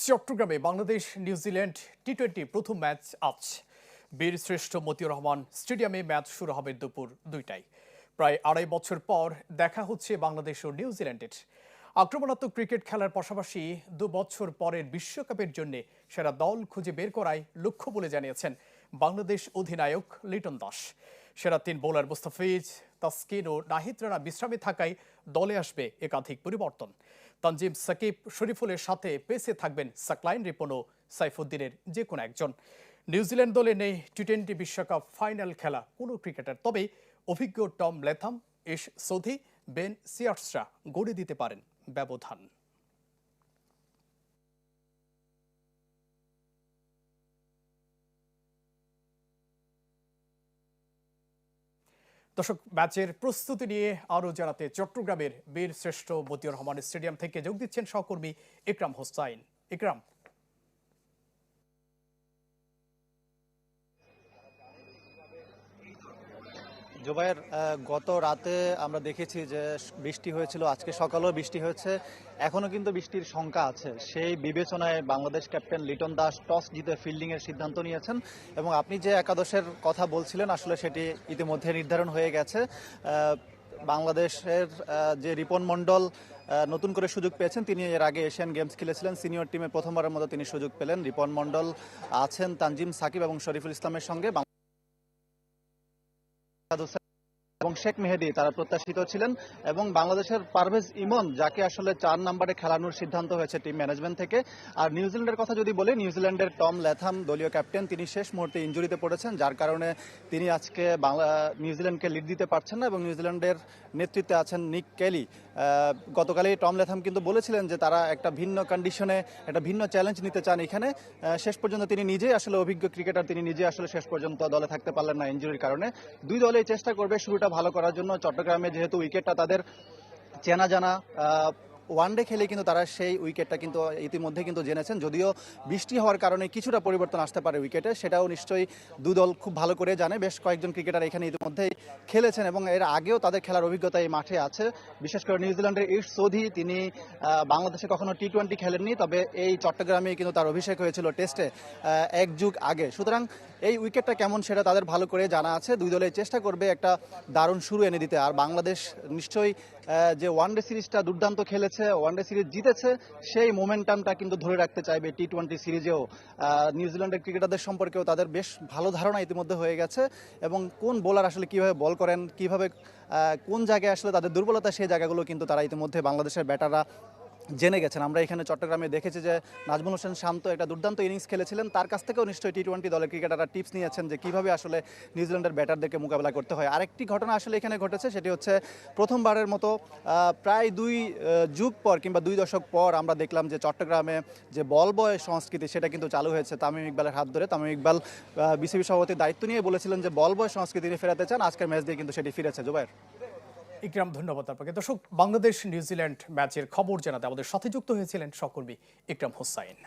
চট্টগ্রামে বাংলাদেশ নিউজিল্যান্ড টি-20 প্রথম ম্যাচ আজ বীরশ্রেষ্ঠ মতিউর রহমান স্টেডিয়ামে ম্যাচ শুরু হবে দুপুর 2টায়। প্রায় আড়াই বছর পর দেখা হচ্ছে বাংলাদেশ ও নিউজিল্যান্ডের। আক্রমণাত্মক ক্রিকেট খেলার পাশাপাশি 2 বছর পরের বিশ্বকাপের জন্য সেরা দল খুঁজে বের করাই লক্ষ্য বলে জানিয়েছেন বাংলাদেশ অধিনায়ক লিটন দাস। সেরা 3 বোলার মুস্তাফিজ, তাসকিন ও নাহিদ রানা বিশ্রামে থাকায় দলে আসবে একাধিক পরিবর্তন। তানজিম সাকিব, শরীফুলের সাথে পেসে থাকবেন সাকলাইন, রিপন ও সাইফুদ্দিনের যে কোনো একজন। নিউজিল্যান্ড দলে নেই টি-20 বিশ্বকাপ ফাইনাল খেলা কোনো ক্রিকেটার, তবে অভিজ্ঞ টম ল্যাথাম, ইশ সৌধি, বেন সিয়ার্সরা গড়ে দিতে পারেন ব্যবধান। দর্শক, ম্যাচের প্রস্তুতি নিয়ে আরও জানাতে চট্টগ্রামের বীরশ্রেষ্ঠ মতিউর রহমান স্টেডিয়াম থেকে যোগ দিচ্ছেন সহকর্মী ইকরাম হোসাইন। ইকরাম, জুবায়ের, গত রাতে আমরা দেখেছি যে বৃষ্টি হয়েছিল, আজকে সকালেও বৃষ্টি হয়েছে, এখনো কিন্তু বৃষ্টির শঙ্কা আছে। সেই বিবেচনায় বাংলাদেশ ক্যাপ্টেন লিটন দাস টস জিতে ফিল্ডিং এর সিদ্ধান্ত নিয়েছেন এবং আপনি যে একাদশের কথা বলছিলেন আসলে সেটি ইতিমধ্যে নির্ধারণ হয়ে গেছে। বাংলাদেশের যে রিপন মণ্ডল নতুন করে সুযোগ পেয়েছেন, তিনি এর আগে এশিয়ান গেমস খেলেছিলেন, সিনিয়র টিমে প্রথমবারের মতো তিনি সুযোগ পেলেন। রিপন মণ্ডল আছেন তানজিম সাকিব এবং শরীফুল ইসলামের সঙ্গে, এবং শেখ মেহেদী তারা প্রত্যাশিত ছিলেন, এবং বাংলাদেশের পারভেজ ইমন যাকে আসলে 4 নম্বরে খেলানোর সিদ্ধান্ত হয়েছে টিম ম্যানেজমেন্ট থেকে। আর নিউজিল্যান্ডের কথা যদি বলি, নিউজিল্যান্ডের টম ল্যাথাম দলীয় ক্যাপ্টেন, তিনি শেষ মুহূর্তে ইনজুরিতে পড়েছেন, যার কারণে তিনি আজকে নিউজিল্যান্ডকে লিড দিতে পারছেন না এবং নিউজিল্যান্ডের নেতৃত্বে আছেন নিক কেলি। গতকালই টম ল্যাথাম কিন্তু বলেছিলেন যে তারা একটা ভিন্ন কন্ডিশনে একটা ভিন্ন চ্যালেঞ্জ নিতে চান এখানে। শেষ পর্যন্ত তিনি নিজেই আসলে অভিজ্ঞ ক্রিকেটার, তিনি নিজে আসলে শেষ পর্যন্ত দলে থাকতে পারলেন না ইনজুরির কারণে। দুই দলেই চেষ্টা করবে শুরুটা ভালো করার জন্য। চট্টগ্রামে যেহেতু উইকেটটা তাদের চেনা জানা, ওয়ানডে খেলে কিন্তু তারা সেই উইকেটটা কিন্তু ইতিমধ্যে কিন্তু জেনেছেন, যদিও বৃষ্টি হওয়ার কারণে কিছুটা পরিবর্তন আসতে পারে উইকেটে, সেটাও নিশ্চয়ই দু দল খুব ভালো করে জানে। বেশ কয়েকজন ক্রিকেটার এখানে ইতিমধ্যেই খেলেছেন এবং এর আগেও তাদের খেলার অভিজ্ঞতা এই মাঠে আছে। বিশেষ করে নিউজিল্যান্ডের ইশ সৌধি, তিনি বাংলাদেশে কখনো টি-20 খেলেননি, তবে এই চট্টগ্রামে কিন্তু তার অভিষেক হয়েছিল টেস্টে 1 যুগ আগে। সুতরাং এই উইকেটটা কেমন সেটা তাদের ভালো করে জানা আছে। দুই দলে চেষ্টা করবে একটা দারুণ শুরু এনে দিতে। আর বাংলাদেশ নিশ্চয়ই যে ওয়ানডে সিরিজটা দুর্দান্ত খেলেছে, ওয়ানডে সিরিজ জিতেছে, সেই মোমেন্টামটা কিন্তু ধরে রাখতে চাইবে টি-20 সিরিজেও। নিউজিল্যান্ডের ক্রিকেটারদের সম্পর্কেও তাদের বেশ ভালো ধারণা ইতিমধ্যে হয়ে গেছে এবং কোন বোলার আসলে কিভাবে বল করেন, কিভাবে কোন জায়গায় আসলে তাদের দুর্বলতা, সেই জায়গাগুলো কিন্তু তারা ইতিমধ্যে বাংলাদেশের ব্যাটাররা জেনে গেছেন। আমরা এখানে চট্টগ্রামে দেখেছি যে নাজমুল হোসেন শান্ত একটা দুর্দান্ত ইনিংস খেলেছিলেন, তার কাছ থেকেও নিশ্চয়ই টি-20 দলের ক্রিকেটাররা টিপস নিয়েছেন যে কিভাবে আসলে নিউজিল্যান্ডের ব্যাটারদেরকে মোকাবেলা করতে হয়। আরেকটি ঘটনা আসলে এখানে ঘটেছে, সেটি হচ্ছে প্রথমবারের মতো প্রায় 2 যুগ পর কিংবা 2 দশক পর আমরা দেখলাম যে চট্টগ্রামে যে বল বয় সংস্কৃতি সেটা কিন্তু চালু হয়েছে তামিম ইকবালের হাত ধরে। তামিম ইকবাল বিসিবি সভাপতির দায়িত্ব নিয়ে বলেছিলেন যে বল বয় সংস্কৃতি তিনি ফেরাতে চান, আজকের ম্যাচ দিয়ে কিন্তু সেটি ফিরেছে। জুবায়ের, ইকরাম, ধন্যবাদ আপনাকে। দর্শক, বাংলাদেশ নিউজিল্যান্ড ম্যাচের খবর জানাতে আমাদের সাথে যুক্ত হয়েছিলেন সহকর্মী ইকরাম হোসাইন।